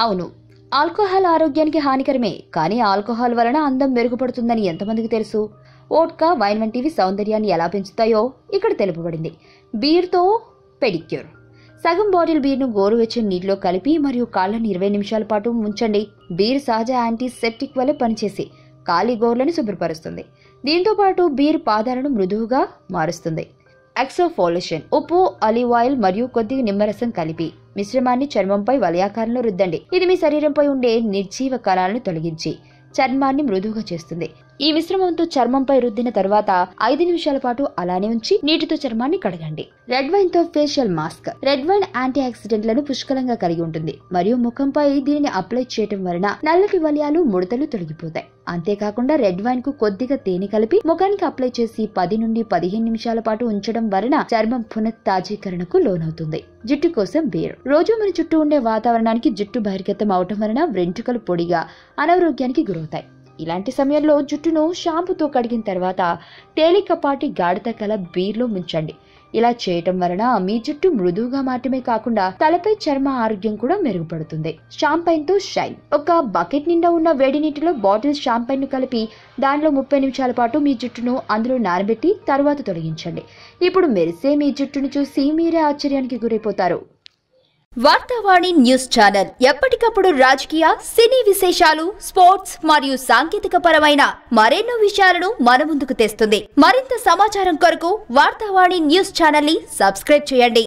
అవును, ఆల్కహాల్ ఆరోగ్యానికి హానికరమే. కానీ ఆల్కహాల్ వలన అందం మెరుగుపడుతుందని ఎంతమందికి తెలుసు? వోడ్కా, వైన్ వంటివి సౌందర్యాన్ని ఎలా పెంచుతాయో ఇక్కడ తెలుపబడింది. బీర్తో పెడిక్యూర్. సగం బాటిల్ బీర్ను గోరువెచ్చని నీటిలో కలిపి మరియు కాళ్ళని 20 నిమిషాల పాటు ముంచండి. బీర్ సహజ యాంటీసెప్టిక్ వలె పనిచేసి కాలి గోర్లను శుభ్రపరుస్తుంది. దీంతో పాటు బీర్ పాదాలను మృదువుగా మారుస్తుంది. ఎక్సోఫోలేషన్. ఉప్పు, ఆలివ్ ఆయిల్ మరియు కొద్దిగా నిమ్మరసం కలిపి మిశ్రమాన్ని చర్మంపై వలయాకారంలో రుద్దండి. ఇది మీ శరీరంపై ఉండే నిర్జీవ కణాలను తొలగించి చర్మాన్ని మృదువుగా చేస్తుంది. ఈ మిశ్రమంతో చర్మంపై రుద్దిన తర్వాత 5 నిమిషాల పాటు అలానే ఉంచి నీటితో చర్మాన్ని కడగండి. రెడ్ వైన్ తో facial mask. Red wine anti ఆక్సిడెంట్లను పుష్కలంగా కలిగి ఉంటుంది మరియు ముఖంపై దీనిని అప్లై చేయడం వలన నల్లటి వలయాలు, ముడతలు తొలగిపోతాయి. అంతేకాకుండా రెడ్ వైన్ కు కొద్దిగా తేనె కలిపి ముఖానికి అప్లై చేసి 10 నుండి 15 నిమిషాల పాటు ఉంచడం వలన చర్మం పునఃతాజీకరణకు లోనవుతుంది. జుట్టు కోసం బీర్. రోజు మన చుట్టూ ఉండే వాతావరణానికి జుట్టు బహిర్గతం అవటం వలన వెంట్రుకలు పొడిగా అనారోగ్యానికి గురవుతాయి. ఇలాంటి సమయంలో జుట్టును షాంపూతో కడిగిన తర్వాత తేలికపాటి గాఢత కల బీర్లో ముంచండి. ఇలా చేయటం వలన మీ జుట్టు మృదువుగా మాత్రమే కాకుండా తలపై చర్మ ఆరోగ్యం కూడా మెరుగుపడుతుంది. షాంపైన్ తో షైన్. ఒక బకెట్ నిండా ఉన్న వేడి నీటిలో బాటిల్ షాంపైన్ ను కలిపి దానిలో 30 నిమిషాల పాటు మీ జుట్టును అందులో నానబెట్టి తర్వాత తొలగించండి. ఇప్పుడు మెరిసే మీ జుట్టును చూసి మీరే ఆశ్చర్యానికి గురైపోతారు. వార్తావాణి న్యూస్ ఛానల్ ఎప్పటికప్పుడు రాజకీయ, సినీ విశేషాలు, స్పోర్ట్స్ మరియు సాంకేతిక పరమైన మరెన్నో విషయాలను మన ముందుకు తెస్తుంది. మరింత సమాచారం కొరకు వార్తావాణి న్యూస్ ఛానల్ ని సబ్స్క్రైబ్ చేయండి.